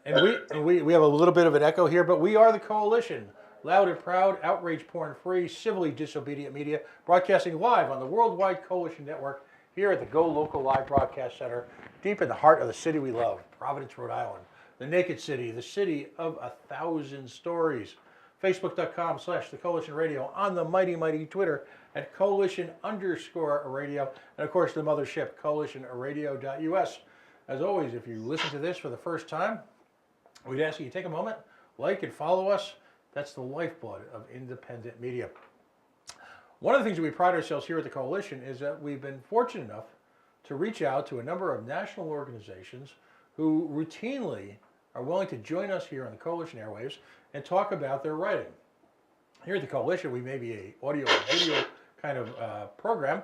And we have a little bit of an echo here, but we are the Coalition, loud and proud, outrage porn free, civilly disobedient media, broadcasting live on the Worldwide Coalition Network here at the Go Local Live Broadcast Center, deep in the heart of the city we love, Providence, Rhode Island, the Naked City, the city of 1,000 stories. Facebook.com/The Coalition Radio, on the mighty Twitter at Coalition_radio, and of course the mothership, CoalitionRadio.us. As always, if you listen to this for the first time, we'd ask you to take a moment, like and follow us. That's the lifeblood of independent media. One of the things that we pride ourselves here at the Coalition is that we've been fortunate enough to reach out to a number of national organizations who routinely are willing to join us here on the Coalition airwaves and talk about their writing. Here at the Coalition, we may be a audio or video kind of program,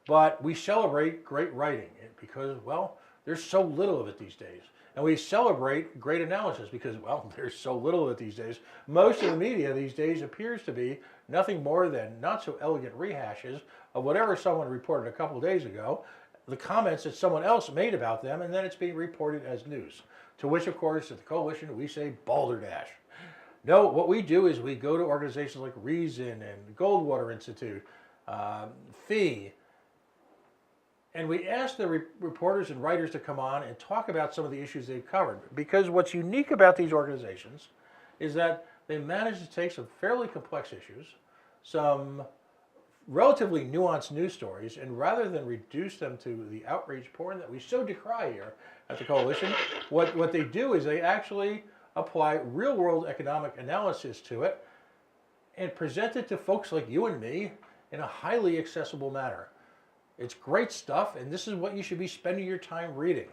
but we celebrate great writing because, well, there's so little of it these days. And we celebrate great analysis because, well, there's so little of it these days. Most of the media these days appears to be nothing more than not so elegant rehashes of whatever someone reported a couple of days ago, the comments that someone else made about them, and then it's being reported as news. To which, of course, at the Coalition, we say balderdash. No, what we do is we go to organizations like Reason and Goldwater Institute, FEE, and we ask the reporters and writers to come on and talk about some of the issues they've covered. Because what's unique about these organizations is that they manage to take some fairly complex issues, some relatively nuanced news stories, and rather than reduce them to the outrage porn that we so decry here at the Coalition, what they do is they actually apply real-world economic analysis to it and present it to folks like you and me in a highly accessible manner. It's great stuff, and this is what you should be spending your time reading.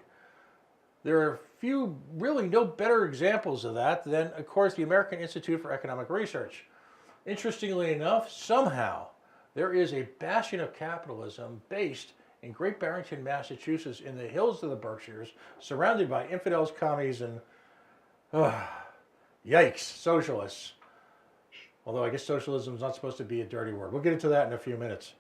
There are few, really no better examples of that than, of course, the American Institute for Economic Research. Interestingly enough, somehow, there is a bastion of capitalism based in Great Barrington, Massachusetts, in the hills of the Berkshires, surrounded by infidels, commies, and, yikes, socialists. Although I guess socialism is not supposed to be a dirty word. We'll get into that in a few minutes.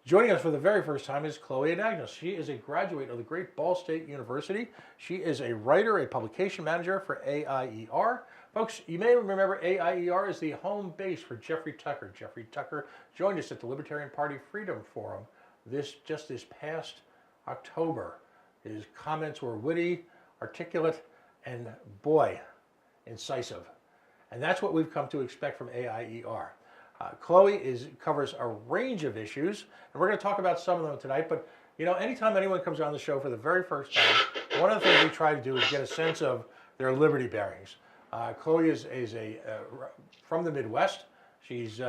Joining us for the very first time is Chloe Anagnos. She is a graduate of the great Ball State University. She is a writer, a publication manager for AIER. Folks, you may remember AIER is the home base for Jeffrey Tucker. Jeffrey Tucker joined us at the Libertarian Party Freedom Forum this past October. His comments were witty, articulate, and boy, incisive. And that's what we've come to expect from AIER. Chloe covers a range of issues, and we're going to talk about some of them tonight. But, you know, anytime anyone comes on the show for the very first time, one of the things we try to do is get a sense of their liberty bearings. Chloe is from the Midwest. She's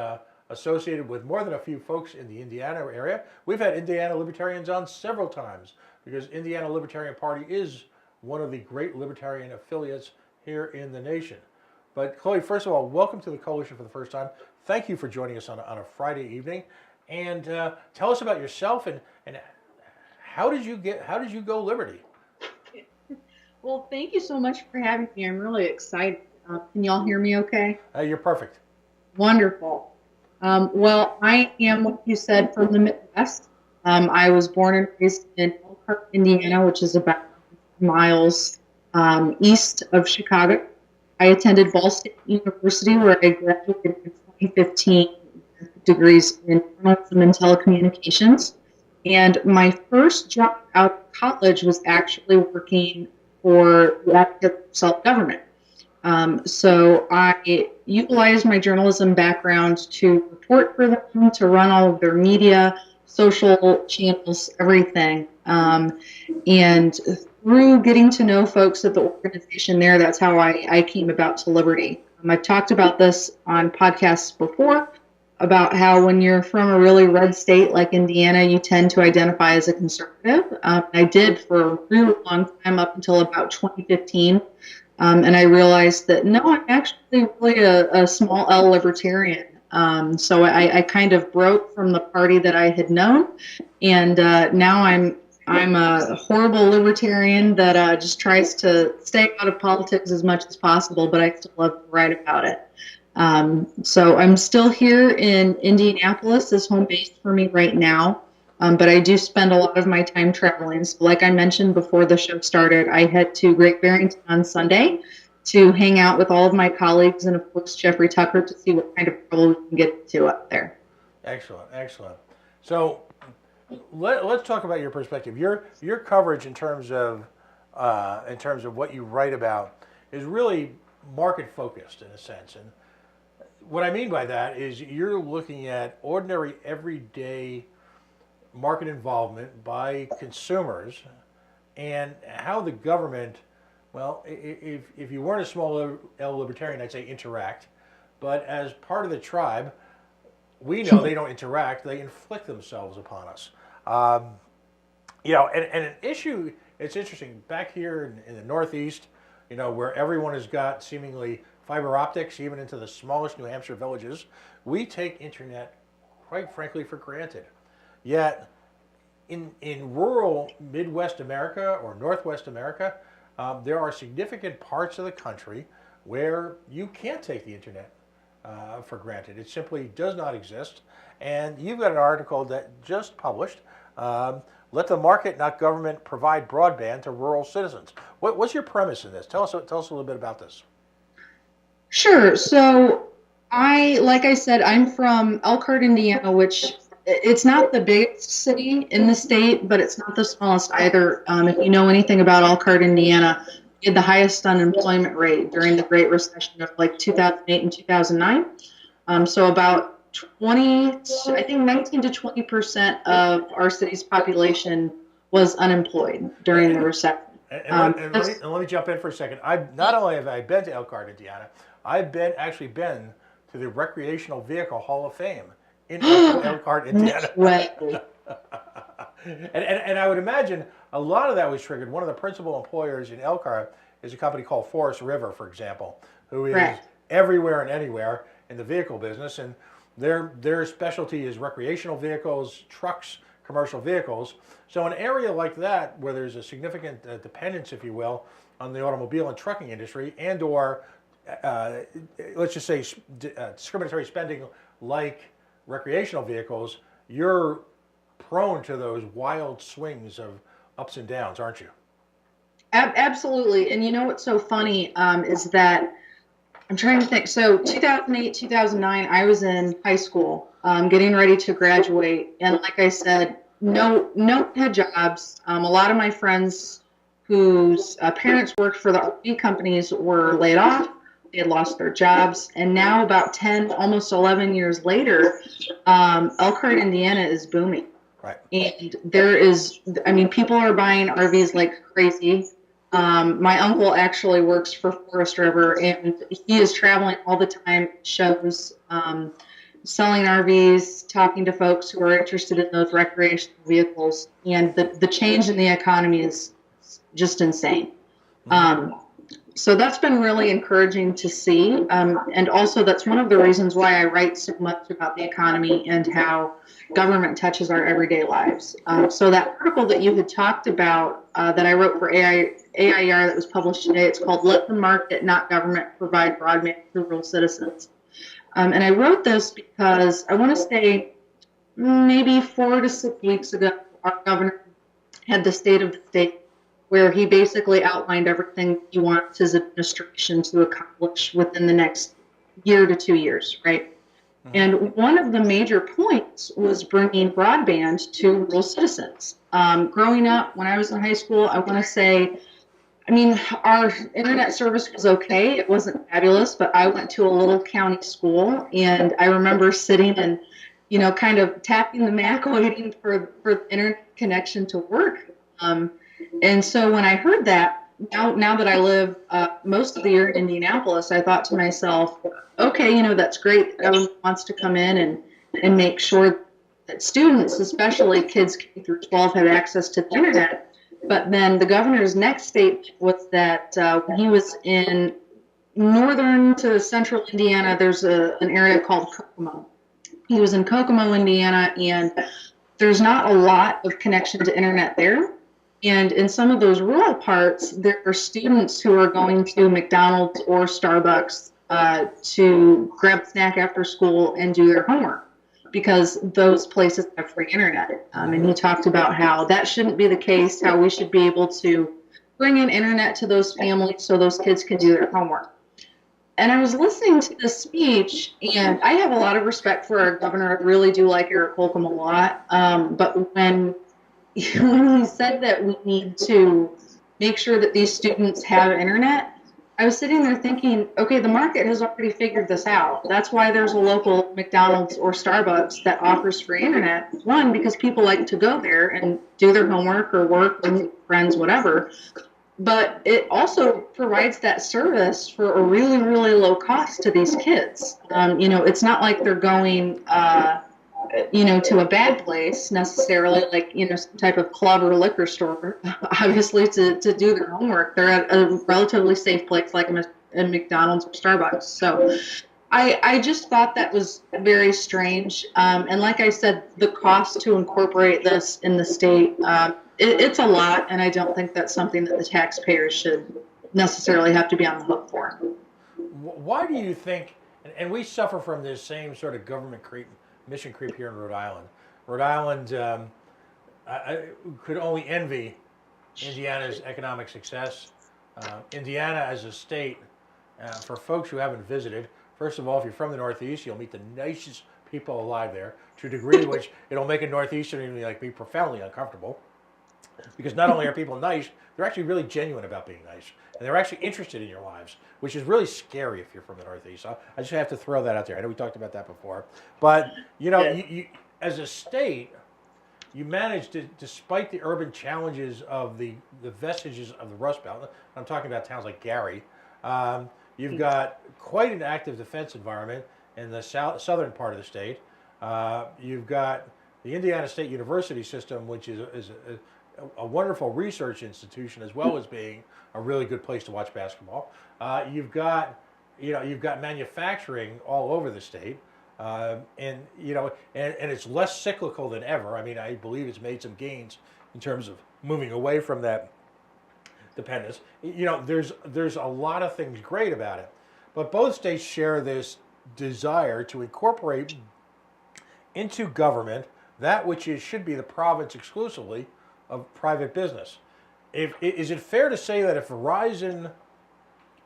associated with more than a few folks in the Indiana area. We've had Indiana Libertarians on several times because Indiana Libertarian Party is one of the great libertarian affiliates here in the nation. But Chloe, first of all, welcome to the Coalition for the first time. Thank you for joining us on a Friday evening, and tell us about yourself and how did you go Liberty? Well, thank you so much for having me. I'm really excited. Can y'all hear me okay? You're perfect. Wonderful. Well, I am, what you said, from the Midwest. I was born and raised in Elkhart, Indiana, which is about miles east of Chicago. I attended Ball State University, where I graduated in 2015 with degrees in journalism and telecommunications. And my first job out of college was actually working for the Advocate for Self-Government. So I utilized my journalism background to report for them, to run all of their media, social channels, everything. And through getting to know folks at the organization there, that's how I came about to Liberty. I've talked about this on podcasts before, about how when you're from a really red state like Indiana, you tend to identify as a conservative. I did for a really long time, up until about 2015. And I realized that, no, I'm actually really a small L libertarian. So I kind of broke from the party that I had known. And now I'm a horrible libertarian that just tries to stay out of politics as much as possible, but I still love to write about it. So I'm still here in Indianapolis as home base for me right now. But I do spend a lot of my time traveling. So like I mentioned before the show started, I head to Great Barrington on Sunday to hang out with all of my colleagues and, of course, Jeffrey Tucker to see what kind of trouble we can get to up there. Excellent, excellent. So let's talk about your perspective. Your coverage in terms of what you write about is really market focused in a sense. And what I mean by that is you're looking at ordinary, everyday market involvement by consumers and how the government, well, if you weren't a small L libertarian, I'd say interact. But as part of the tribe, we know they don't interact, they inflict themselves upon us. And an issue, it's interesting, back here in the Northeast, where everyone has got seemingly fiber optics, even into the smallest New Hampshire villages, we take internet, quite frankly, for granted. Yet, in rural Midwest America or Northwest America, there are significant parts of the country where you can't take the internet for granted. It simply does not exist. And you've got an article that just published, Let the Market, Not Government, Provide Broadband to Rural Citizens. What's your premise in this? Tell us a little bit about this. Sure. So like I said, I'm from Elkhart, Indiana, which it's not the biggest city in the state, but it's not the smallest either. If you know anything about Elkhart, Indiana, we had the highest unemployment rate during the Great Recession of like 2008 and 2009. So about 19 to 20% of our city's population was unemployed during the recession. And let me jump in for a second. Not only have I been to Elkhart, Indiana, I've actually been to the Recreational Vehicle Hall of Fame in Elkhart, Indiana. And I would imagine a lot of that was triggered. One of the principal employers in Elkhart is a company called Forest River, for example, who is everywhere and anywhere in the vehicle business. And their specialty is recreational vehicles, trucks, commercial vehicles. So an area like that, where there's a significant dependence, if you will, on the automobile and trucking industry, and or let's just say discriminatory spending like recreational vehicles, you're prone to those wild swings of ups and downs, aren't you? Absolutely. And you know what's so funny is that I'm trying to think. So 2008, 2009, I was in high school, getting ready to graduate. And like I said, no had jobs. A lot of my friends whose parents worked for the RV companies were laid off. They had lost their jobs. And now about 10, almost 11 years later, Elkhart, Indiana is booming. Right. And people are buying RVs like crazy. My uncle actually works for Forest River, and he is traveling all the time, shows, selling RVs, talking to folks who are interested in those recreational vehicles. And the change in the economy is just insane. So that's been really encouraging to see. And also that's one of the reasons why I write so much about the economy and how government touches our everyday lives. So that article that you had talked about that I wrote for AIR that was published today, it's called Let the Market, Not Government, Provide Broadband to Rural Citizens. And I wrote this because I want to say maybe 4 to 6 weeks ago, our governor had the State of the State, where he basically outlined everything he wants his administration to accomplish within the next year to 2 years, right? Mm-hmm. And one of the major points was bringing broadband to rural citizens. Growing up, when I was in high school, I want to say, our internet service was okay. It wasn't fabulous, but I went to a little county school, and I remember sitting and, kind of tapping the Mac, waiting for the internet connection to work. And so when I heard that, now that I live most of the year in Indianapolis, I thought to myself, okay, that's great. The government wants to come in and make sure that students, especially kids K through 12, have access to the internet. But then the governor's next statement was that when he was in northern to central Indiana, there's an area called Kokomo. He was in Kokomo, Indiana, and there's not a lot of connection to internet there. And in some of those rural parts, there are students who are going to McDonald's or Starbucks to grab a snack after school and do their homework. because those places have free internet. And he talked about how that shouldn't be the case, how we should be able to bring in internet to those families so those kids can do their homework. And I was listening to this speech, and I have a lot of respect for our governor. I really do like Eric Holcomb a lot. But when he said that we need to make sure that these students have internet, I was sitting there thinking, okay, the market has already figured this out. That's why there's a local McDonald's or Starbucks that offers free internet. One, because people like to go there and do their homework or work with friends, whatever. But it also provides that service for a really, really low cost to these kids. It's not like they're going, to a bad place necessarily, like, some type of club or liquor store, obviously, to do their homework. They're at a relatively safe place like a McDonald's or Starbucks. So I just thought that was very strange. And like I said, the cost to incorporate this in the state, it's a lot, and I don't think that's something that the taxpayers should necessarily have to be on the hook for. Why do you think, and we suffer from this same sort of government creep, mission creep here in Rhode Island. Rhode Island I could only envy Indiana's economic success. Indiana as a state, for folks who haven't visited, first of all, if you're from the Northeast, you'll meet the nicest people alive there, to a degree which it'll make a Northeastern like be profoundly uncomfortable. Because not only are people nice, they're actually really genuine about being nice. And they're actually interested in your lives, which is really scary if you're from the Northeast. I just have to throw that out there. I know we talked about that before. But, you as a state, you managed to, despite the urban challenges of the vestiges of the Rust Belt, I'm talking about towns like Gary, you've got quite an active defense environment in the southern part of the state. You've got the Indiana State University system, which is a wonderful research institution, as well as being a really good place to watch basketball. You've got manufacturing all over the state, and it's less cyclical than ever. I mean, I believe it's made some gains in terms of moving away from that dependence. There's a lot of things great about it, but both states share this desire to incorporate into government that which should be the province exclusively of private business. Is it fair to say that if Verizon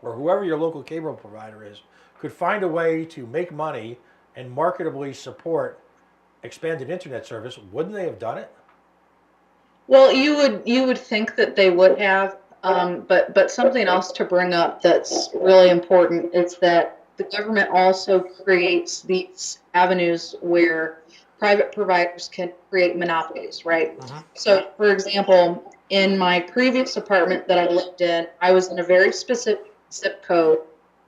or whoever your local cable provider is could find a way to make money and marketably support expanded internet service, wouldn't they have done it? Well, you would think that they would have, but something else to bring up that's really important is that the government also creates these avenues where private providers can create monopolies, right? So, for example, in my previous apartment that I lived in, I was in a very specific zip code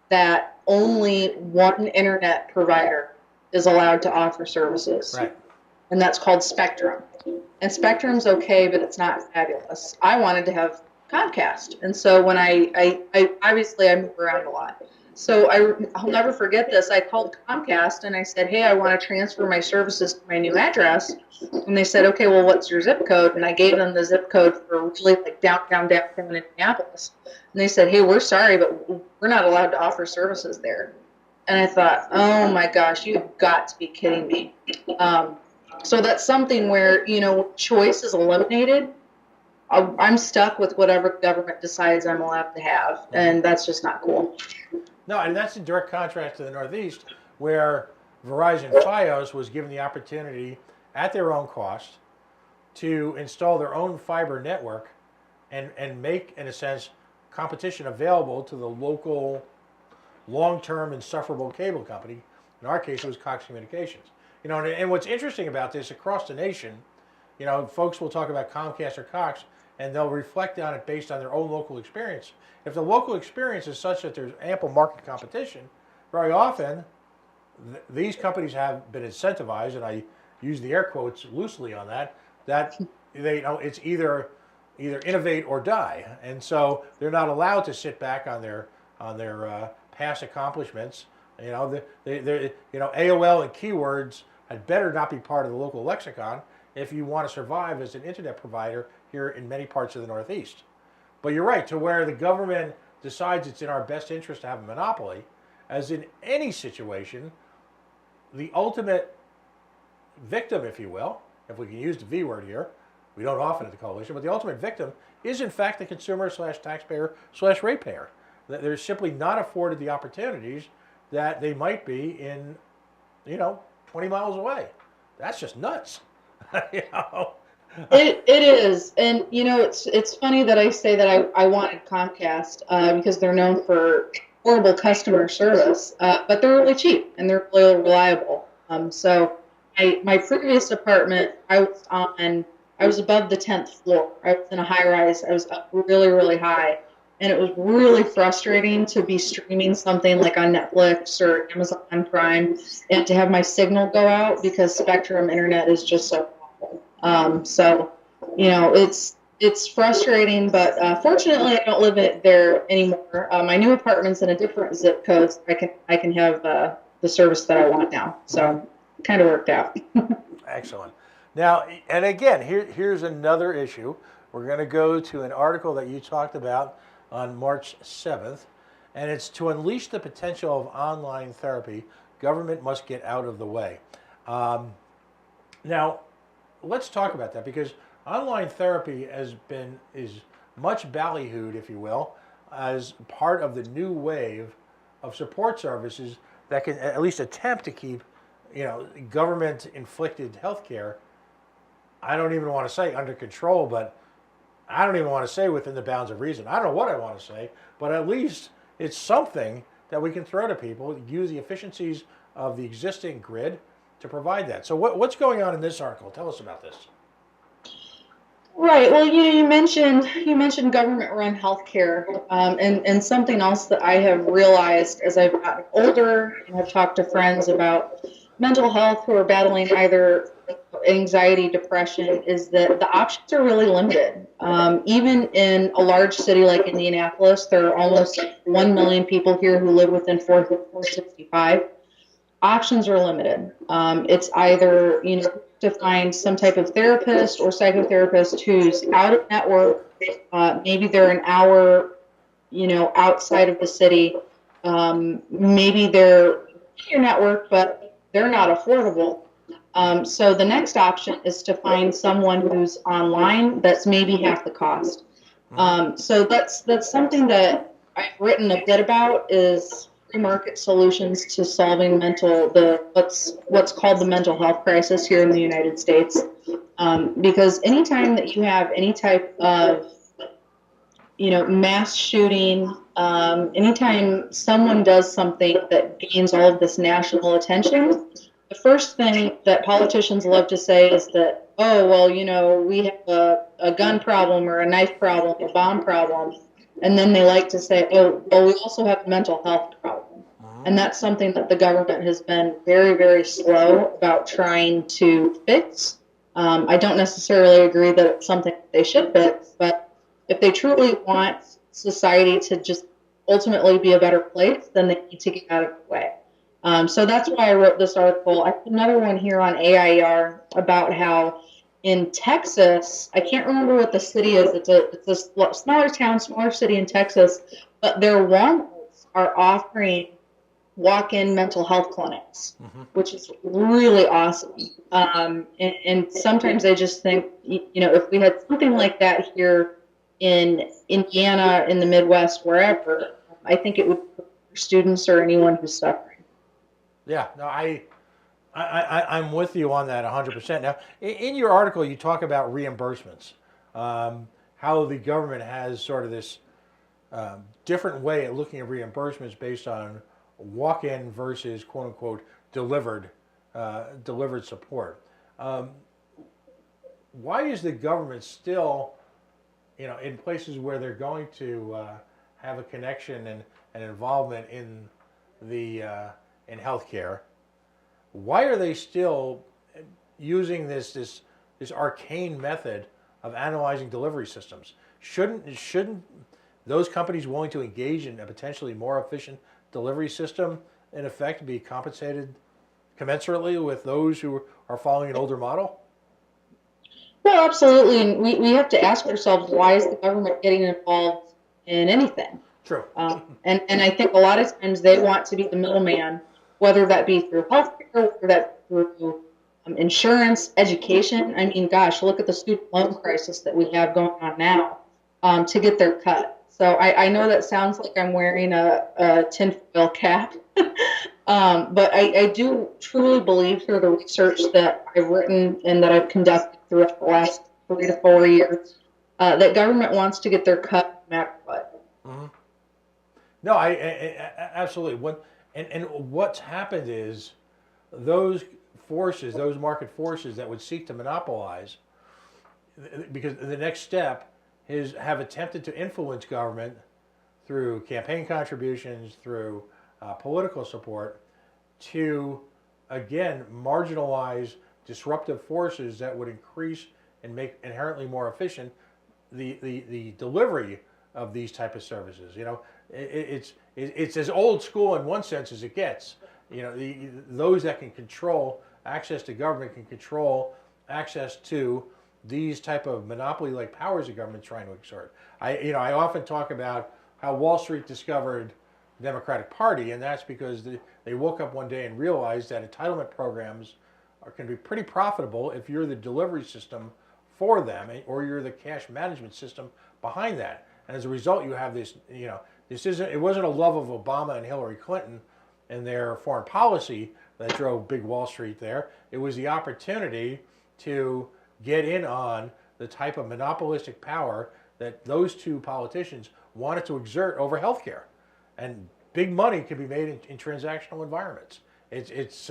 that only one internet provider is allowed to offer services. Right. And that's called Spectrum. And Spectrum's okay, but it's not fabulous. I wanted to have Comcast. And so when I obviously I move around a lot. So I'll never forget this. I called Comcast and I said, hey, I want to transfer my services to my new address. And they said, okay, well, what's your zip code? And I gave them the zip code for really like downtown Indianapolis. And they said, hey, we're sorry, but we're not allowed to offer services there. And I thought, oh my gosh, you've got to be kidding me. So that's something where, choice is eliminated. I'm stuck with whatever government decides I'm allowed to have. And that's just not cool. No, and that's in direct contrast to the Northeast, where Verizon Fios was given the opportunity at their own cost to install their own fiber network and make, in a sense, competition available to the local long-term insufferable cable company. In our case, it was Cox Communications. And what's interesting about this across the nation, folks will talk about Comcast or Cox, and they'll reflect on it based on their own local experience. If the local experience is such that there's ample market competition, very often these companies have been incentivized, and I use the air quotes loosely on that it's either innovate or die, and so they're not allowed to sit back on their past accomplishments. AOL and keywords had better not be part of the local lexicon if you want to survive as an internet provider here in many parts of the Northeast. But you're right, to where the government decides it's in our best interest to have a monopoly, as in any situation, the ultimate victim, if you will, if we can use the V word here, we don't often at the coalition, but the ultimate victim is in fact the consumer slash taxpayer slash ratepayer. They're simply not afforded the opportunities that they might be in, 20 miles away. That's just nuts. you know? It is, and it's funny that I say that I wanted Comcast because they're known for horrible customer service, but they're really cheap and they're really reliable. So my previous apartment, I was above the 10th floor. I was in a high rise. I was up really, really high. And it was really frustrating to be streaming something like on Netflix or Amazon Prime and to have my signal go out because Spectrum internet is just so awful. So, it's frustrating, but fortunately I don't live there anymore. My new apartment's in a different zip code, so I can have the service that I want now. So it kind of worked out. Excellent. Now, and again, here's another issue. We're going to go to an article that you talked about on March 7th, and it's to unleash the potential of online therapy, government must get out of the way. Now, let's talk about that because online therapy is much ballyhooed, if you will, as part of the new wave of support services that can at least attempt to keep, government-inflicted health care, I don't even want to say under control, but I don't even want to say within the bounds of reason. I don't know what I want to say, but at least it's something that we can throw to people, use the efficiencies of the existing grid to provide that. So what's going on in this article? Tell us about this. Right. Well, you mentioned government-run healthcare, and something else that I have realized as I've gotten older and have talked to friends about mental health who are battling either anxiety, depression, is that the options are really limited. Even in a large city like Indianapolis, there are almost 1 million people here who live within 465. Options are limited. It's either, to find some type of therapist or psychotherapist who's out of network. Maybe they're an hour, outside of the city. Maybe they're your network, but they're not affordable. So the next option is to find someone who's online that's maybe half the cost. So that's something that I've written a bit about is free market solutions to solving what's called the mental health crisis here in the United States. Because anytime that you have any type of mass shooting, anytime someone does something that gains all of this national attention, the first thing that politicians love to say is that, oh, well, we have a gun problem or a knife problem, a bomb problem. And then they like to say, oh, well, we also have a mental health problem. And that's something that the government has been very, very slow about trying to fix. I don't necessarily agree that it's something they should fix, but if they truly want society to just ultimately be a better place, then they need to get out of the way. So that's why I wrote this article. I have another one here on AIR about how in Texas, I can't remember what the city is. It's a smaller town, smaller city in Texas, but their Walmarts are offering walk-in mental health clinics, which is really awesome. And sometimes I just think, if we had something like that here in Indiana, in the Midwest, wherever, I think it would be for students or anyone who's suffering. Yeah, no, I'm with you on that 100%. Now, in your article, you talk about reimbursements, how the government has sort of this different way at looking at reimbursements based on walk-in versus "quote unquote" delivered support. Why is the government still, in places where they're going to have a connection and involvement in in healthcare? Why are they still using this arcane method of analyzing delivery systems? Shouldn't those companies willing to engage in a potentially more efficient delivery system, in effect, be compensated commensurately with those who are following an older model? Well, absolutely. And we have to ask ourselves, why is the government getting involved in anything? True. And I think a lot of times they want to be the middleman, whether that be through healthcare, whether that be through insurance, education. I mean, gosh, look at the student loan crisis that we have going on now, to get their cut. So I know that sounds like I'm wearing a tinfoil cap, but I do truly believe through the research that I've written and that I've conducted throughout the last 3 to 4 years, that government wants to get their cut no matter what. Mm-hmm. No, absolutely. And what's happened is those forces, those market forces that would seek to monopolize, because the next step is have attempted to influence government through campaign contributions, through political support, to again marginalize disruptive forces that would increase and make inherently more efficient the delivery of these type of services. You know, it's as old school in one sense as it gets. You know, those that can control access to government can control access to these type of monopoly-like powers the government's trying to exert. I often talk about how Wall Street discovered the Democratic Party, and that's because they woke up one day and realized that entitlement programs can be pretty profitable if you're the delivery system for them, or you're the cash management system behind that. And as a result, you have this. You know, it wasn't a love of Obama and Hillary Clinton and their foreign policy that drove big Wall Street there. It was the opportunity to get in on the type of monopolistic power that those two politicians wanted to exert over healthcare. And big money can be made in transactional environments. It's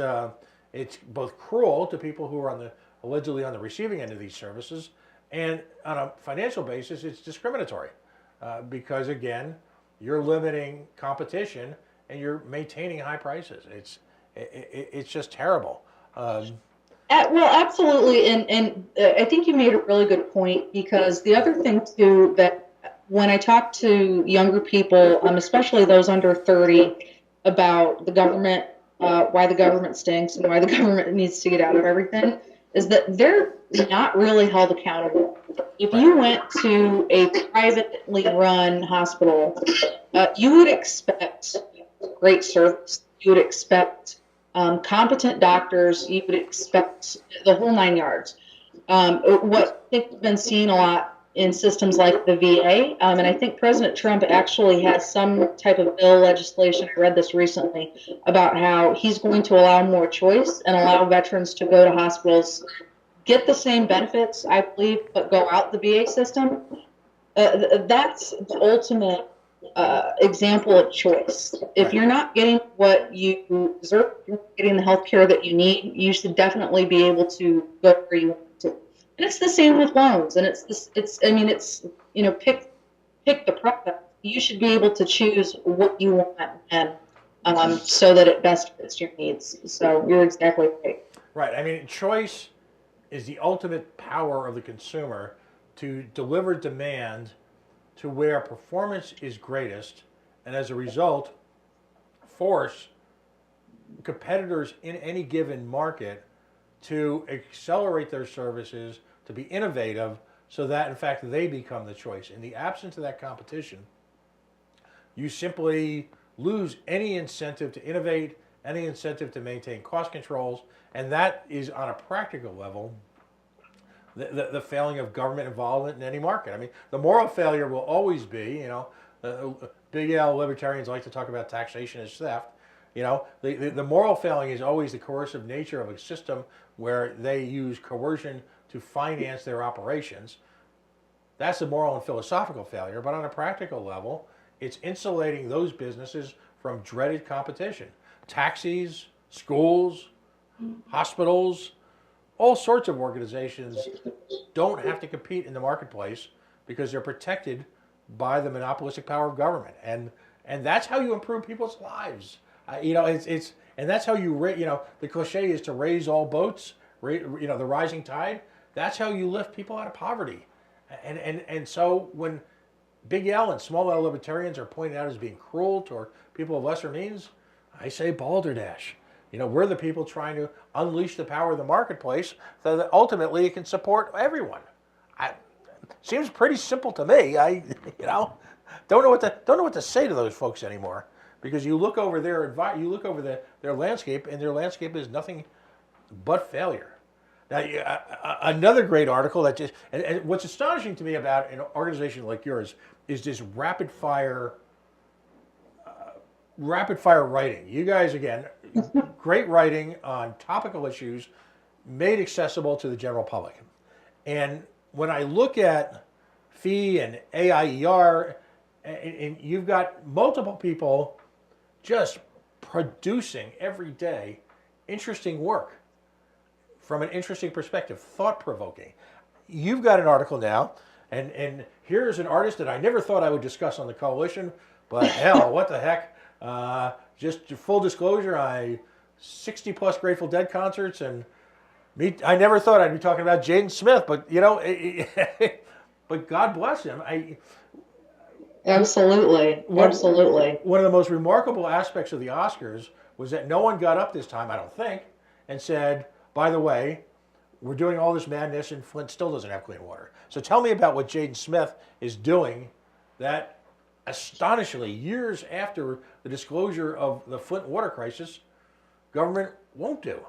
both cruel to people who are allegedly on the receiving end of these services, and on a financial basis, it's discriminatory because again, you're limiting competition and you're maintaining high prices. It's just terrible. Well, absolutely, and I think you made a really good point, because the other thing too, that when I talk to younger people, especially those under 30, about the government, why the government stinks and why the government needs to get out of everything, is that they're not really held accountable. If you went to a privately run hospital, you would expect great service. You would expect competent doctors. You would expect the whole 9 yards. What I think we've been seeing a lot in systems like the VA, and I think President Trump actually has some type of bill legislation, I read this recently, about how he's going to allow more choice and allow veterans to go to hospitals, get the same benefits, I believe, but go out the VA system. That's the ultimate example of choice. If you're not getting what you deserve, you're not getting the health care that you need, you should definitely be able to go where you want to. And it's the same with loans. And pick the product. You should be able to choose what you want, and so that it best fits your needs. So you're exactly right. Right. I mean, choice is the ultimate power of the consumer to deliver demand to where performance is greatest, and as a result, force competitors in any given market to accelerate their services, to be innovative, so that in fact they become the choice. In the absence of that competition, you simply lose any incentive to innovate, any incentive to maintain cost controls, and that is on a practical level the failing of government involvement in any market. I mean, the moral failure will always be, big L libertarians like to talk about taxation as theft. The moral failing is always the coercive nature of a system where they use coercion to finance their operations. That's the moral and philosophical failure, but on a practical level, it's insulating those businesses from dreaded competition. Taxis, schools, hospitals, all sorts of organizations don't have to compete in the marketplace because they're protected by the monopolistic power of government, and that's how you improve people's lives. And that's how the cliche is to raise all boats. The rising tide. That's how you lift people out of poverty, and so when big L and small L libertarians are pointed out as being cruel toward people of lesser means, I say balderdash. We're the people trying to unleash the power of the marketplace so that ultimately it can support everyone. Seems pretty simple to me. I don't know what to say to those folks anymore, because you look over their landscape, and their landscape is nothing but failure. Now, another great article that just, and what's astonishing to me about an organization like yours is this rapid fire writing. You guys, again, great writing on topical issues made accessible to the general public. And when I look at FEE and AIER, and you've got multiple people just producing every day interesting work from an interesting perspective, thought provoking. You've got an article now, and here's an artist that I never thought I would discuss on the coalition, but hell, what the heck? Just full disclosure, 60 plus Grateful Dead concerts, and I never thought I'd be talking about Jaden Smith, but but God bless him. Absolutely. Absolutely. One of the most remarkable aspects of the Oscars was that no one got up this time, I don't think, and said, by the way, we're doing all this madness and Flint still doesn't have clean water. So tell me about what Jaden Smith is doing that astonishingly, years after the disclosure of the Flint water crisis, government won't do.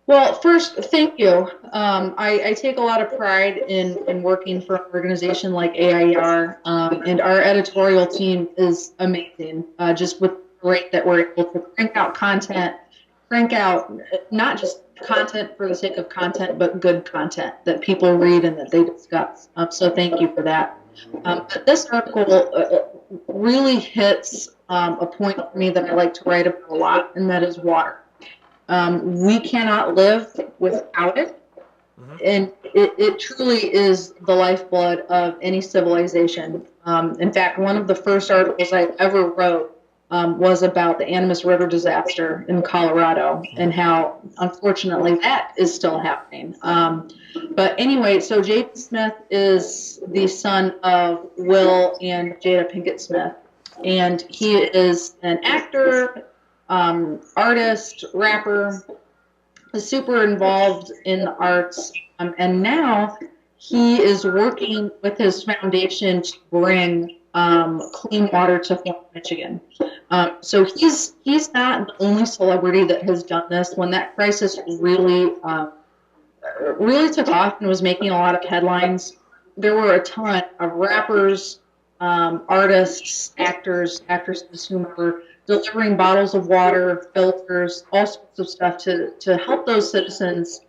Well, first, thank you. I take a lot of pride in working for an organization like AIR, and our editorial team is amazing. Just with the rate that we're able to crank out content, crank out not just content for the sake of content, but good content that people read and that they discuss. So thank you for that. But this article really hits a point for me that I like to write about a lot, and that is water. We cannot live without it, and it truly is the lifeblood of any civilization. In fact, one of the first articles I ever wrote was about the Animas River disaster in Colorado and how, unfortunately, that is still happening. But anyway, so Jaden Smith is the son of Will and Jada Pinkett Smith, and he is an actor, artist, rapper, is super involved in the arts, and now he is working with his foundation to bring clean water to Flint, Michigan. So he's not the only celebrity that has done this. When that crisis really took off and was making a lot of headlines, there were a ton of rappers, artists, actresses, whomever, delivering bottles of water, filters, all sorts of stuff to help those citizens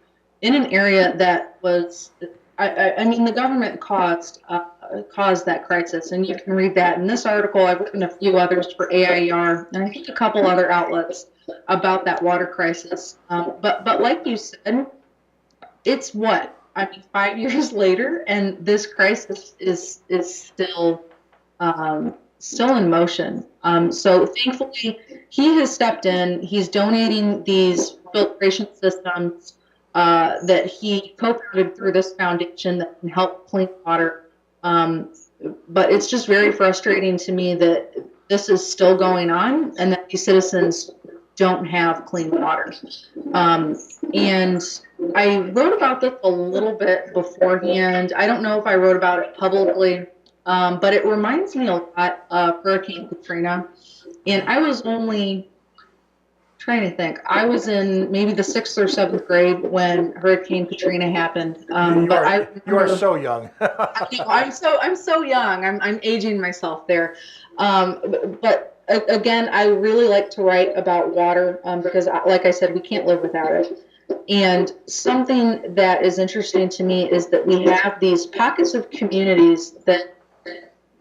in an area that was, I mean, the government caused that crisis, and you can read that in this article. I've written a few others for AIER, and I think a couple other outlets about that water crisis. But like you said, it's 5 years later, and this crisis is still in motion. So thankfully, he has stepped in. He's donating these filtration systems that he co-founded through this foundation that can help clean water. But it's just very frustrating to me that this is still going on and that these citizens don't have clean water. And I wrote about this a little bit beforehand. I don't know if I wrote about it publicly, but it reminds me a lot of Hurricane Katrina. And I was only trying to think. I was in maybe the 6th or 7th grade when Hurricane Katrina happened. You are so young. I'm so young. I'm aging myself there. But again, I really like to write about water because, like I said, we can't live without it. And something that is interesting to me is that we have these pockets of communities that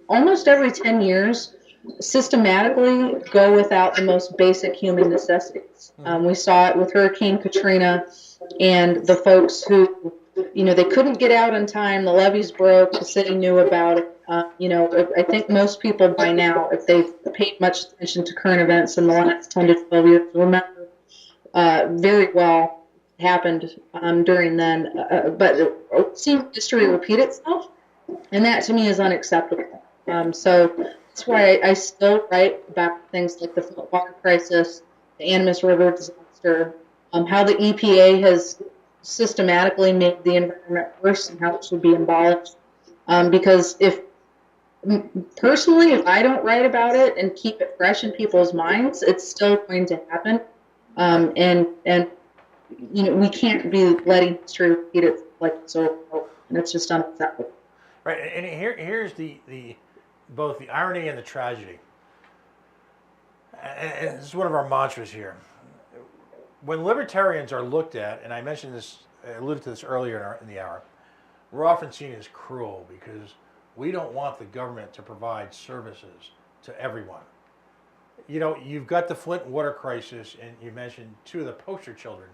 almost every 10 years systematically go without the most basic human necessities. We saw it with Hurricane Katrina and the folks who, they couldn't get out in time. The levees broke. The city knew about it. I think most people by now, if they've paid much attention to current events in the last 10 to 12 years, remember very well happened during then. But seeing history repeat itself, and that to me is unacceptable. So that's why I still write about things like the Flint water crisis, the Animas River disaster, how the EPA has systematically made the environment worse and how it should be abolished. Because if I don't write about it and keep it fresh in people's minds, it's still going to happen. And we can't be letting history repeat it like so, and it's just unacceptable. Right, and here's the both the irony and the tragedy. And this is one of our mantras here. When libertarians are looked at, and I mentioned this, I alluded to this earlier in the hour, we're often seen as cruel because we don't want the government to provide services to everyone. You've got the Flint water crisis, and you mentioned two of the poster children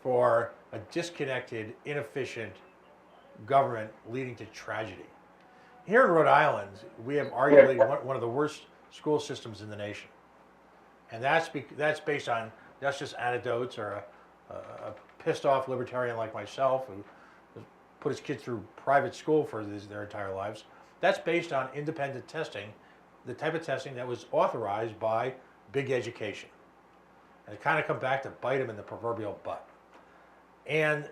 for a disconnected, inefficient government leading to tragedy. Here in Rhode Island, we have arguably one of the worst school systems in the nation. And that's based on, that's just anecdotes or a pissed off libertarian like myself who put his kids through private school for their entire lives. That's based on independent testing, the type of testing that was authorized by big education. And it kind of come back to bite him in the proverbial butt. And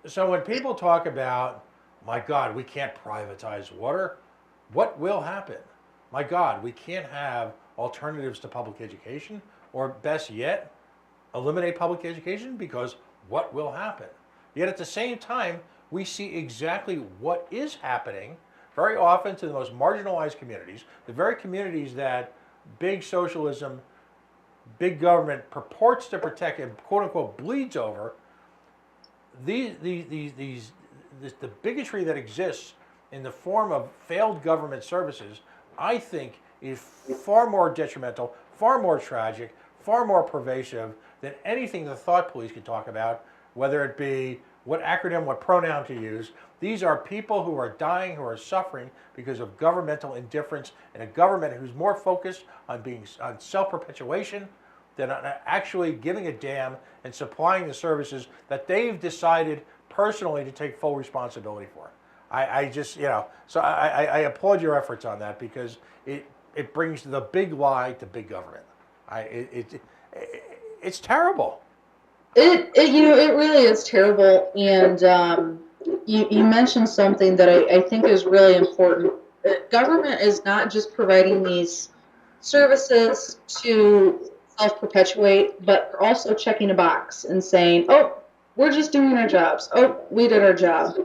so when people talk about, my God, we can't privatize water, what will happen? My God, we can't have alternatives to public education, or best yet, eliminate public education, because what will happen? Yet at the same time, we see exactly what is happening very often to the most marginalized communities, the very communities that big socialism, big government purports to protect and quote unquote bleeds over. The bigotry that exists in the form of failed government services, I think, is far more detrimental, far more tragic, far more pervasive than anything the thought police can talk about, whether it be what acronym, what pronoun to use. These are people who are dying, who are suffering because of governmental indifference, and a government who's more focused on on self-perpetuation than on actually giving a damn and supplying the services that they've decided personally to take full responsibility for. I just, so I applaud your efforts on that, because it brings the big lie to big government. It's terrible. It really is terrible. And you mentioned something that I think is really important. Government is not just providing these services to self-perpetuate, but they're also checking a box and saying, oh, we're just doing our jobs. Oh, we did our job.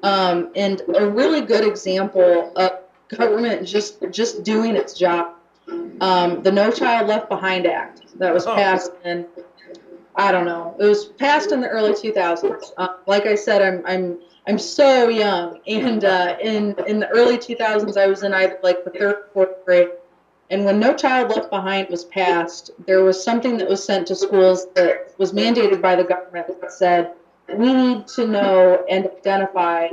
And a really good example of government just doing its job, the No Child Left Behind Act that was passed in, I don't know, it was passed in the early 2000s. Like I said, I'm so young, and in the early 2000s, I was in either like the third or fourth grade. And when No Child Left Behind was passed, there was something that was sent to schools that was mandated by the government that said, we need to know and identify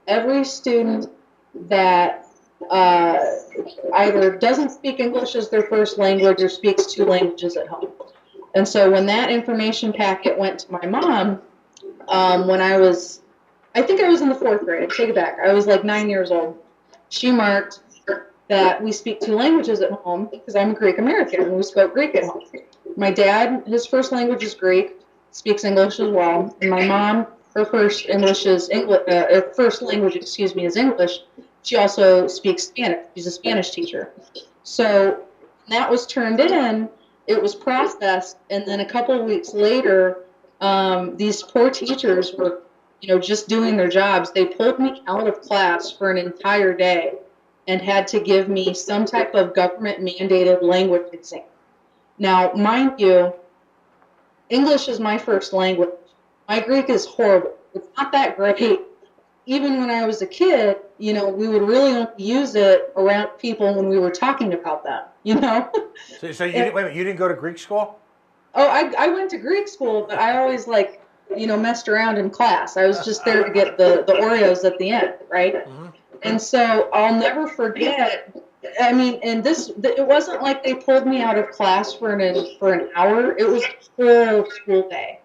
every student that either doesn't speak English as their first language or speaks two languages at home. And so when that information packet went to my mom, when I think I was in the fourth grade, take it back, I was like 9 years old, she marked that we speak two languages at home because I'm a Greek American and we spoke Greek at home. My dad, his first language is Greek, speaks English as well, and my mom, her first language is English. She also speaks Spanish. She's a Spanish teacher. So when that was turned in, it was processed, and then a couple of weeks later, these poor teachers were, just doing their jobs. They pulled me out of class for an entire day and had to give me some type of government-mandated language exam. Now, mind you, English is my first language. My Greek is horrible. It's not that great. Even when I was a kid, we would really only use it around people when we were talking about them, So you didn't go to Greek school? Oh, I went to Greek school, but I always messed around in class. I was just there to get the Oreos at the end, right? Mm-hmm. And so I'll never forget. I mean, and it wasn't like they pulled me out of class for an hour. It was a full school day.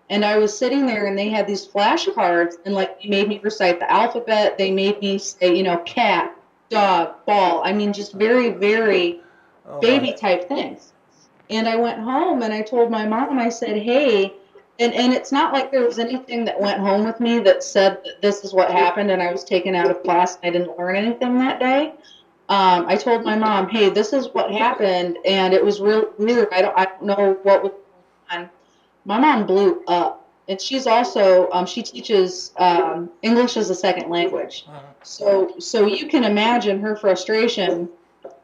And I was sitting there, and they had these flashcards, and they made me recite the alphabet. They made me say, cat, dog, ball. I mean, just very, very baby type things. And I went home, and I told my mom, I said, hey, and it's not like there was anything that went home with me that said that this is what happened, and I was taken out of class, and I didn't learn anything that day. I told my mom, hey, this is what happened, and it was real weird. I don't know what was going on. My mom blew up. and she's also she teaches English as a second language. So you can imagine her frustration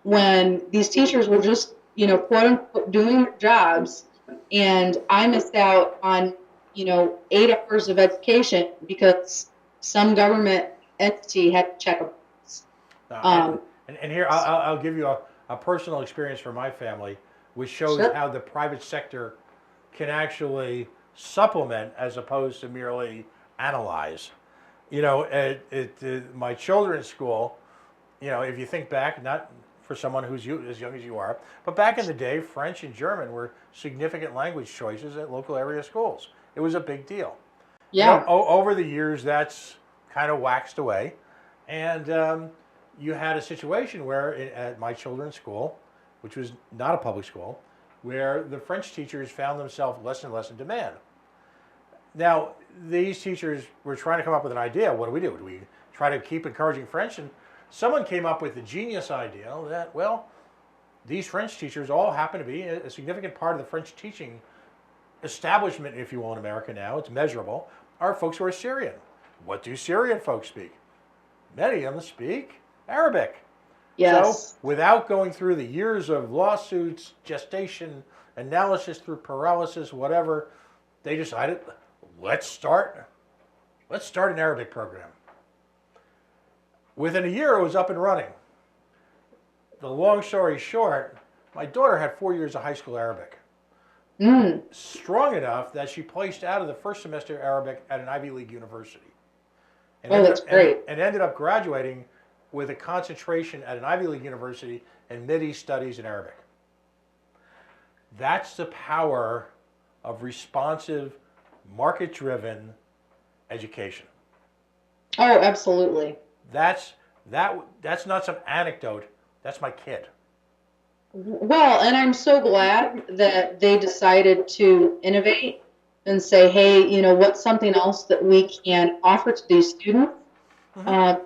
when these teachers were just, quote unquote, doing their jobs, and I missed out on, 8 hours of education because some government entity had to check a box. Uh, Um, and here, I'll give you a personal experience from my family, which shows Sure. how the private sector can actually supplement as opposed to merely analyze. My children's school, if you think back, not for someone who's as young as you are, but back in the day, French and German were significant language choices at local area schools. It was a big deal. yeah. Over the years, that's kind of waxed away, and you had a situation where at my children's school, which was not a public school, where the French teachers found themselves less and less in demand. Now, these teachers were trying to come up with an idea. What do we do? Do we try to keep encouraging French? And someone came up with the genius idea that, well, these French teachers all happen to be a significant part of the French teaching establishment, if you will, in America now. It's measurable. Are folks who are Syrian. What do Syrian folks speak? Many of them speak Arabic. Yes. So, without going through the years of lawsuits, gestation, analysis through paralysis, whatever, they decided, let's start an Arabic program. Within a year, it was up and running. The long story short, my daughter had 4 years of high school Arabic. Strong enough that she placed out of the first semester Arabic at an Ivy League university. That's great. And ended up graduating with a concentration at an Ivy League university in Mideast Studies in Arabic. That's the power of responsive, market-driven education. Oh, absolutely. That's not some anecdote. That's my kid. Well, and I'm so glad that they decided to innovate and say, hey, what's something else that we can offer to these students?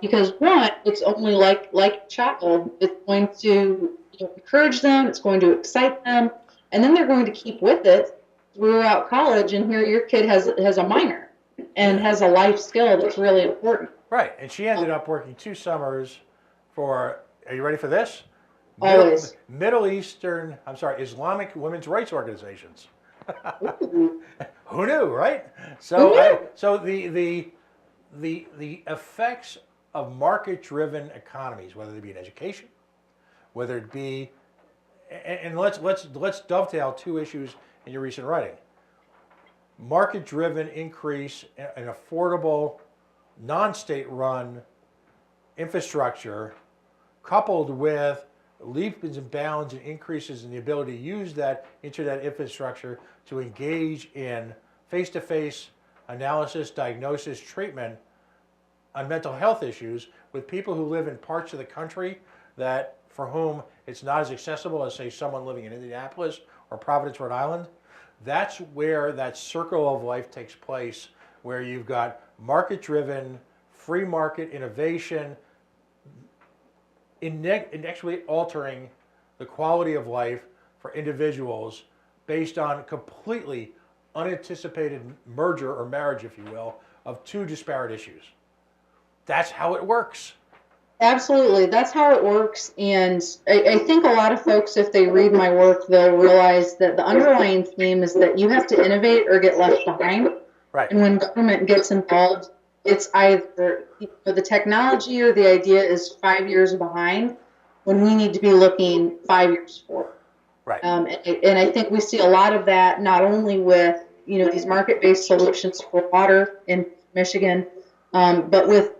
Because one, it's only like a child. It's going to encourage them. It's going to excite them, and then they're going to keep with it throughout college. And here, your kid has a minor and has a life skill that's really important. Right, and she ended up working 2 summers for. Are you ready for this? Always. Islamic women's rights organizations. Ooh. Who knew, right? Who knew? So the effects of market-driven economies, whether it be in education, whether it be, and let's dovetail 2 issues in your recent writing. Market-driven increase in affordable, non-state-run infrastructure, coupled with leaps and bounds and increases in the ability to use that internet infrastructure to engage in face-to-face analysis, diagnosis, treatment on mental health issues with people who live in parts of the country that for whom it's not as accessible as, say, someone living in Indianapolis or Providence, Rhode Island. That's where that circle of life takes place, where you've got market-driven, free market innovation, inexorably altering the quality of life for individuals based on completely unanticipated merger or marriage, if you will, of 2 disparate issues. That's how it works. Absolutely. That's how it works. And I think a lot of folks, if they read my work, they'll realize that the underlying theme is that you have to innovate or get left behind. Right. And when government gets involved, it's either the technology or the idea is 5 years behind when we need to be looking 5 years forward. Right. And I think we see a lot of that not only with these market-based solutions for water in Michigan, but with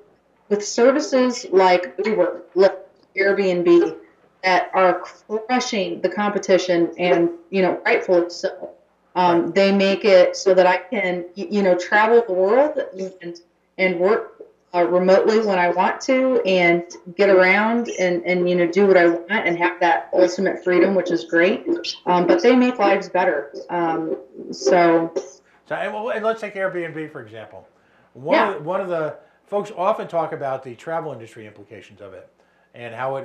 services like Uber, Lyft, Airbnb that are crushing the competition, and rightfully so. They make it so that I can travel the world and work remotely when I want to, and get around and do what I want and have that ultimate freedom, which is great. But they make lives better. And let's take Airbnb for example. One of the folks often talk about the travel industry implications of it and how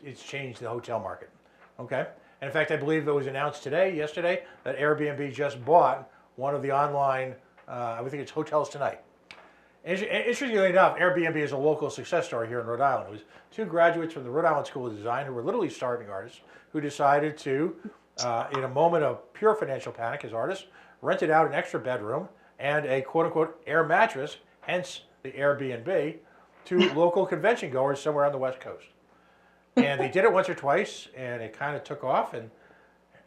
it's changed the hotel market. Okay, and in fact, I believe it was announced yesterday, that Airbnb just bought one of the online I would think it's Hotels Tonight. Interestingly enough, Airbnb is a local success story here in Rhode Island. It was two graduates from the Rhode Island School of Design who were literally starving artists who decided to, in a moment of pure financial panic as artists, rented out an extra bedroom and a quote-unquote air mattress, hence the Airbnb, to local convention goers somewhere on the West Coast. And they did it once or twice, and it kind of took off, and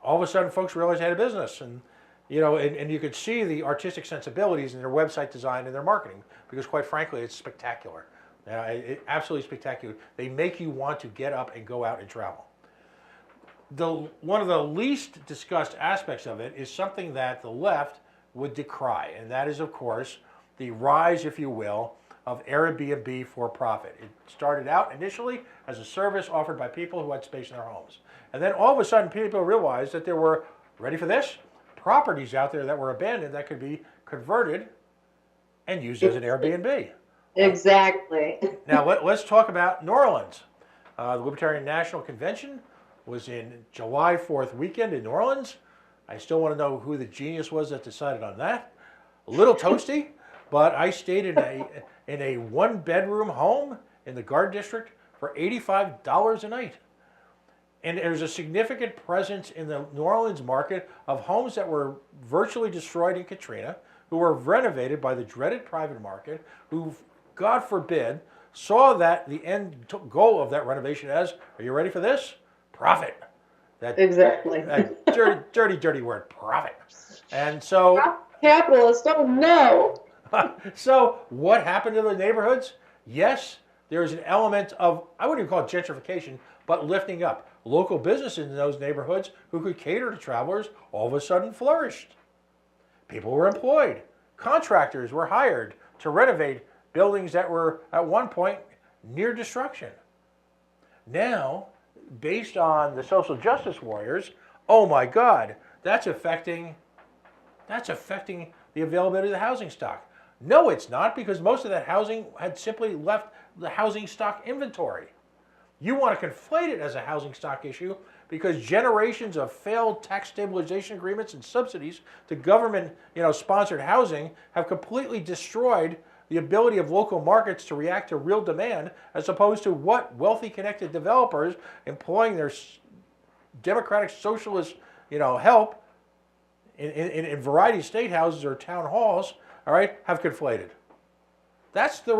all of a sudden folks realized they had a business. And and you could see the artistic sensibilities in their website design and their marketing, because quite frankly, it's spectacular. Absolutely spectacular. They make you want to get up and go out and travel. One of the least discussed aspects of it is something that the left would decry, and that is, of course, the rise, if you will, of Airbnb for profit. It started out initially as a service offered by people who had space in their homes. And then all of a sudden, people realized that there were, ready for this, properties out there that were abandoned that could be converted and used as an Airbnb. Exactly. Now, let's talk about New Orleans. The Libertarian National Convention was in July 4th weekend in New Orleans. I still want to know who the genius was that decided on that. A little toasty, but I stayed in a one-bedroom home in the Garden District for $85 a night. And there's a significant presence in the New Orleans market of homes that were virtually destroyed in Katrina, who were renovated by the dreaded private market, who, God forbid, saw that the end goal of that renovation as, are you ready for this? Profit. Exactly. That dirty word, profit. And so... Capitalists, oh no! So what happened to the neighborhoods? Yes, there's an element of, I wouldn't even call it gentrification, but lifting up. Local businesses in those neighborhoods who could cater to travelers all of a sudden flourished. People were employed. Contractors were hired to renovate buildings that were at one point near destruction. Now, based on the social justice warriors, oh my God, that's affecting the availability of the housing stock. No, it's not, because most of that housing had simply left the housing stock inventory. You want to conflate it as a housing stock issue because generations of failed tax stabilization agreements and subsidies to government, sponsored housing have completely destroyed the ability of local markets to react to real demand, as opposed to what wealthy, connected developers employing their democratic socialist, help in variety of state houses or town halls, all right, have conflated. That's the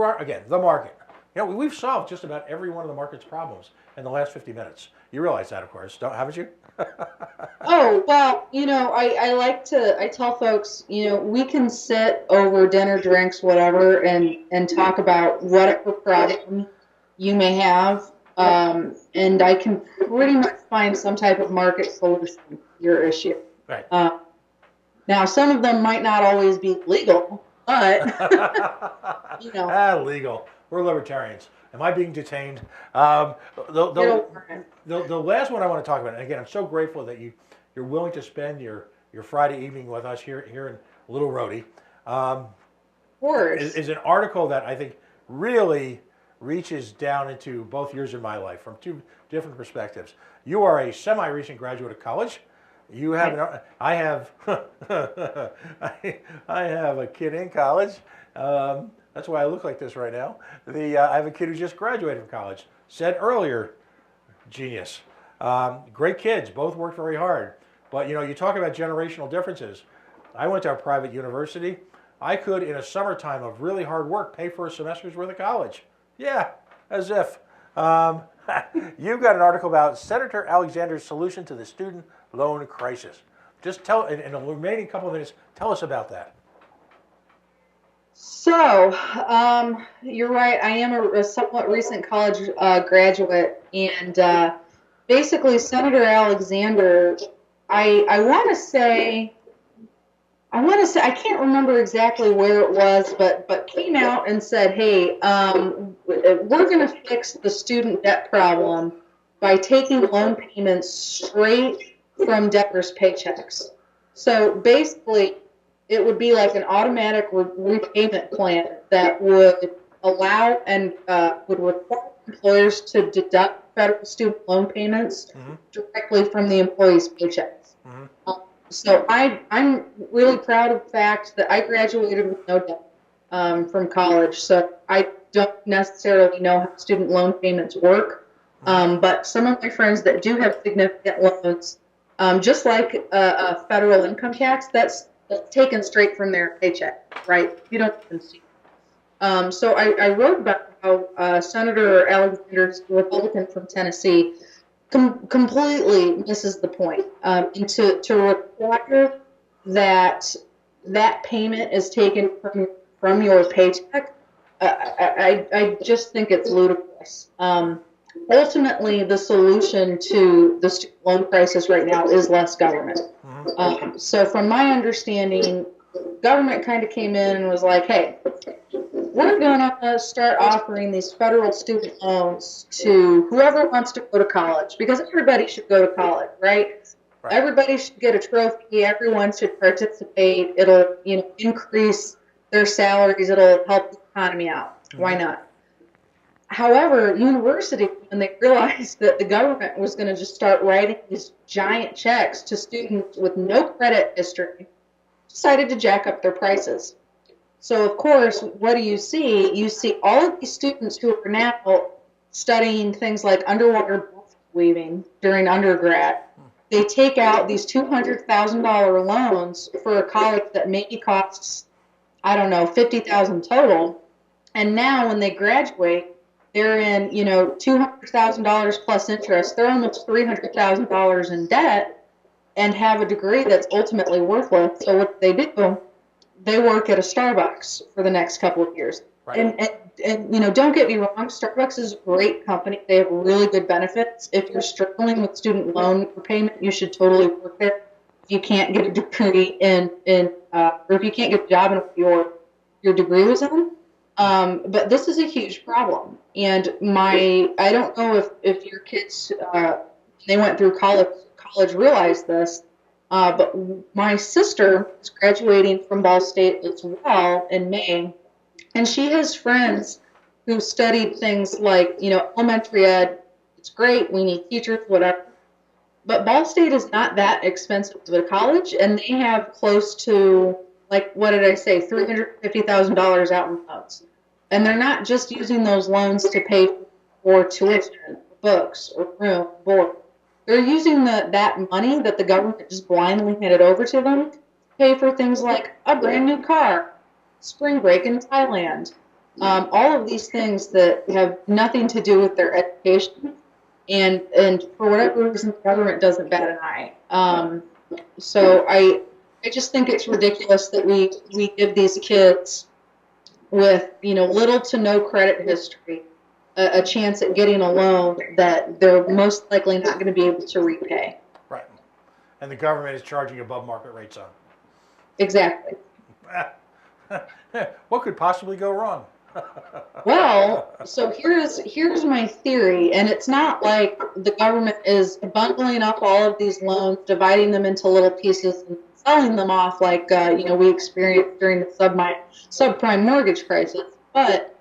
market. We've solved just about every one of the market's problems in the last 50 minutes. You realize that, of course, haven't you? Oh, well, I tell folks, we can sit over dinner, drinks, whatever, and talk about whatever problem you may have. And I can pretty much find some type of market solution to your issue. Right. Now, some of them might not always be legal, but, legal. We're libertarians. Am I being detained? The last one I want to talk about, and again, I'm so grateful that you're willing to spend your Friday evening with us here in Little Rhodey. Of course. Is an article that I think really reaches down into both yours and my life from two different perspectives. You are a semi-recent graduate of college. You have I have I have a kid in college. That's why I look like this right now. I have a kid who just graduated from college. Said earlier, genius. Great kids, both worked very hard. But you talk about generational differences. I went to a private university. I could, in a summertime of really hard work, pay for a semester's worth of college. Yeah, as if. You've got an article about Senator Alexander's solution to the student loan crisis. Just in the remaining couple of minutes, tell us about that. So, you're right. I am a somewhat recent college graduate, and basically, Senator Alexander, I want to say, I can't remember exactly where it was, but came out and said, hey, we're going to fix the student debt problem by taking loan payments straight from debtors' paychecks. So basically, it would be like an automatic repayment plan that would allow and would require employers to deduct federal student loan payments directly from the employees' paychecks. So I'm really proud of the fact that I graduated with no debt from college. So I don't necessarily know how student loan payments work, but some of my friends that do have significant loans, just like a federal income tax, that's taken straight from their paycheck, right? You don't even see. So I wrote about how Senator Alexander, the Republican from Tennessee, completely misses the point. And to require that payment is taken from your paycheck, I just think it's ludicrous. Ultimately, the solution to the student loan crisis right now is less government. So from my understanding, government kind of came in and was like, hey, we're going to start offering these federal student loans to whoever wants to go to college, because everybody should go to college, right? Right. Everybody should get a trophy. Everyone should participate. It'll, increase their salaries. It'll help the economy out. Why not? However, universities, when they realized that the government was going to just start writing these giant checks to students with no credit history, decided to jack up their prices. So, of course, what do you see? You see all of these students who are now studying things like underwater weaving during undergrad. They take out these $200,000 loans for a college that maybe costs, I don't know, $50,000 total. And now when they graduate, they're in, $200,000 plus interest. They're almost $300,000 in debt and have a degree that's ultimately worthless. So what they do, they work at a Starbucks for the next couple of years. Right. And don't get me wrong, Starbucks is a great company. They have really good benefits. If you're struggling with student loan repayment, you should totally work there. If you can't get a degree or if you can't get a job in what your degree was in. But this is a huge problem. And I don't know if your kids, they went through college realized this, but my sister is graduating from Ball State as well in May, and she has friends who studied things like, elementary ed. It's great. We need teachers, whatever. But Ball State is not that expensive of a college, and they have close to, what did I say, $350,000 out in loans. And they're not just using those loans to pay for tuition, books, or room, board. They're using that money that the government just blindly handed over to them to pay for things like a brand new car, spring break in Thailand, all of these things that have nothing to do with their education. And for whatever reason, the government doesn't bat an eye. So I just think it's ridiculous that we give these kids with little to no credit history a chance at getting a loan that they're most likely not going to be able to repay. Right. And the government is charging above market rates on. Exactly. What could possibly go wrong? Well, so here's my theory, and it's not like the government is bundling up all of these loans, dividing them into little pieces, and selling them off like we experienced during the subprime mortgage crisis. But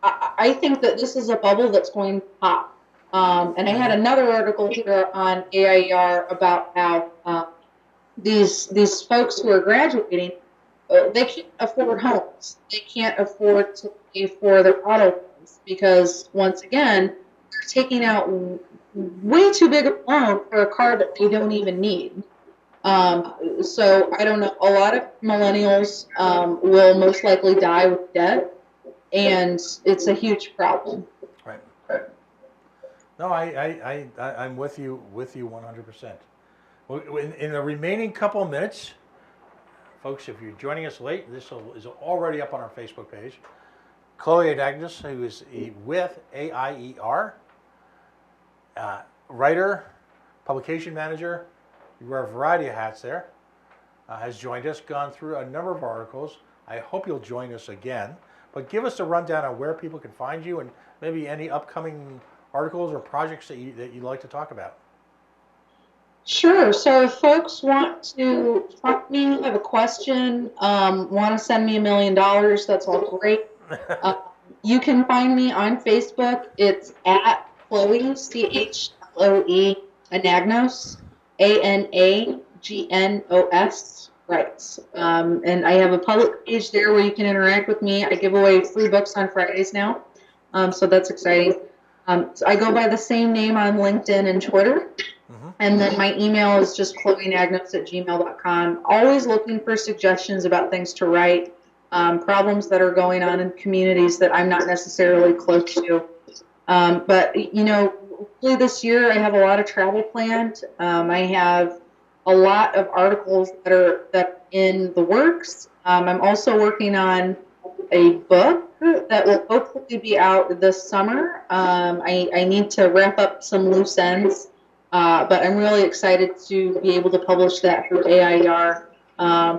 I think that this is a bubble that's going to pop. And I had another article here on AIER about how these folks who are graduating, they can't afford homes. They can't afford to pay for their auto loans because, once again, they're taking out way too big a loan for a car that they don't even need. So I don't know. A lot of millennials will most likely die with debt, and it's a huge problem. Right. No, I'm with you 100%. Well, in the remaining couple of minutes, folks, if you're joining us late, this is already up on our Facebook page. Chloe Adagnis, who is with AIER, writer, publication manager, you wear a variety of hats there, has joined us, gone through a number of articles. I hope you'll join us again. But give us a rundown on where people can find you and maybe any upcoming articles or projects that you'd like to talk about. Sure. So if folks want to find me, have a question, want to send me $1 million, that's all great. You can find me on Facebook. It's at Chloe, CHLOE, Anagnos, GNOS Rights. And I have a public page there where you can interact with me. I give away free books on Fridays now. So that's exciting. So I go by the same name on LinkedIn and Twitter. And then my email is just chloenagnos@gmail.com. Always looking for suggestions about things to write, problems that are going on in communities that I'm not necessarily close to. But, you know, really this year I have a lot of travel planned. I have a lot of articles that are in the works. I'm also working on a book that will hopefully be out this summer. I need to wrap up some loose ends, but I'm really excited to be able to publish that through AIER.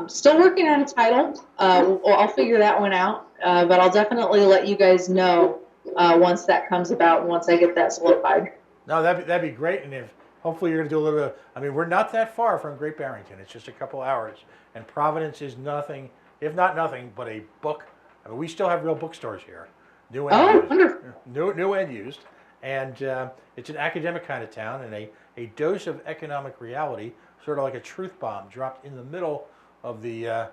Still working on a title. I'll figure that one out, but I'll definitely let you guys know once that comes about and once I get that solidified. No, that'd be great. And if hopefully you're going to do a little bit. I mean, we're not that far from Great Barrington. It's just a couple hours, and Providence is nothing, if not nothing, but a book. I mean, we still have real bookstores here, new and used. Wonderful. New and used, and it's an academic kind of town, and a dose of economic reality, sort of like a truth bomb dropped in the middle of the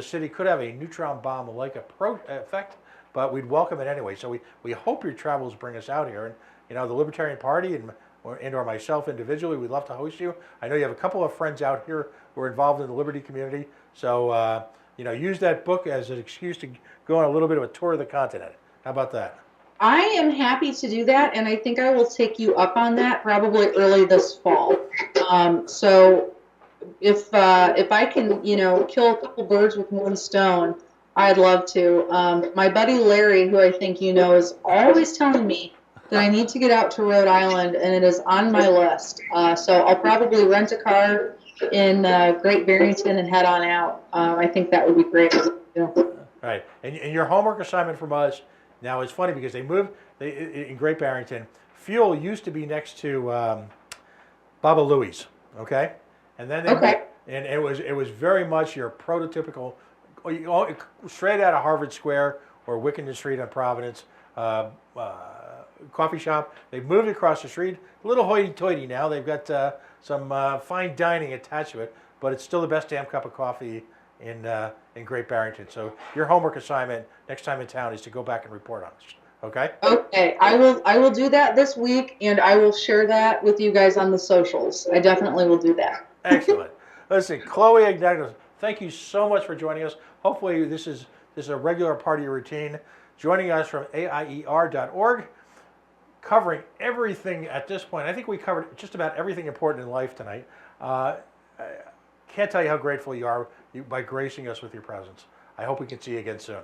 city, could have a neutron bomb like effect, but we'd welcome it anyway. So we hope your travels bring us out here, and you know the Libertarian Party and or myself individually, we'd love to host you. I know you have a couple of friends out here who are involved in the Liberty community, so you know, use that book as an excuse to go on a little bit of a tour of the continent. How about that? I am happy to do that, and I think I will take you up on that probably early this fall. So if I can, you know, kill a couple birds with one stone, I'd love to. My buddy Larry, who I think you know, is always telling me that I need to get out to Rhode Island, and it is on my list. So I'll probably rent a car in Great Barrington and head on out. I think that would be great. All right, and your homework assignment from us now is funny because they moved in Great Barrington. Fuel used to be next to Baba Louie's, okay, and then and it was very much your prototypical, straight out of Harvard Square or Wickenden Street on Providence. Coffee shop. They've moved across the street. A little hoity-toity now. They've got some fine dining attached to it, but it's still the best damn cup of coffee in Great Barrington. So your homework assignment next time in town is to go back and report on us. Okay? Okay. I will do that this week, and I will share that with you guys on the socials. I definitely will do that. Excellent. Listen, Chloe Ignatius, thank you so much for joining us. Hopefully this is a regular part of your routine. Joining us from AIER.org. Covering everything at this point. I think we covered just about everything important in life tonight. Can't tell you how grateful you are by gracing us with your presence. I hope we can see you again soon.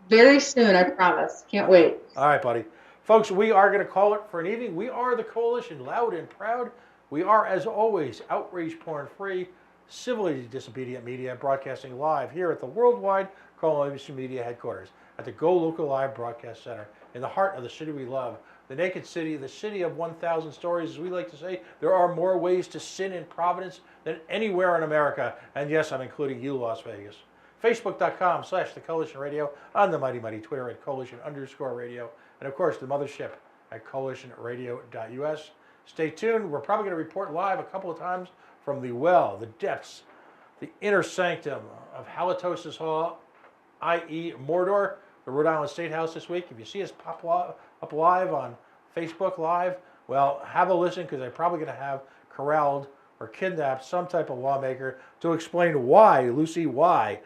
Very soon, I promise. Can't wait. All right, buddy. Folks, we are going to call it for an evening. We are the Coalition, loud and proud. We are, as always, outrage porn-free, civilly disobedient media, broadcasting live here at the Worldwide Coalition Media headquarters at the Go Local Live Broadcast Center in the heart of the city we love. The Naked City, the city of 1,000 stories, as we like to say. There are more ways to sin in Providence than anywhere in America. And yes, I'm including you, Las Vegas. Facebook.com/The Coalition Radio, on the mighty Twitter at Coalition_radio, and of course the mothership at CoalitionRadio.us. Stay tuned. We're probably going to report live a couple of times from the depths, the inner sanctum of Halitosis Hall, i.e. Mordor, the Rhode Island State House this week. If you see us pop up live on Facebook Live, well, have a listen because they're probably going to have corralled or kidnapped some type of lawmaker to explain why, Lucy, why.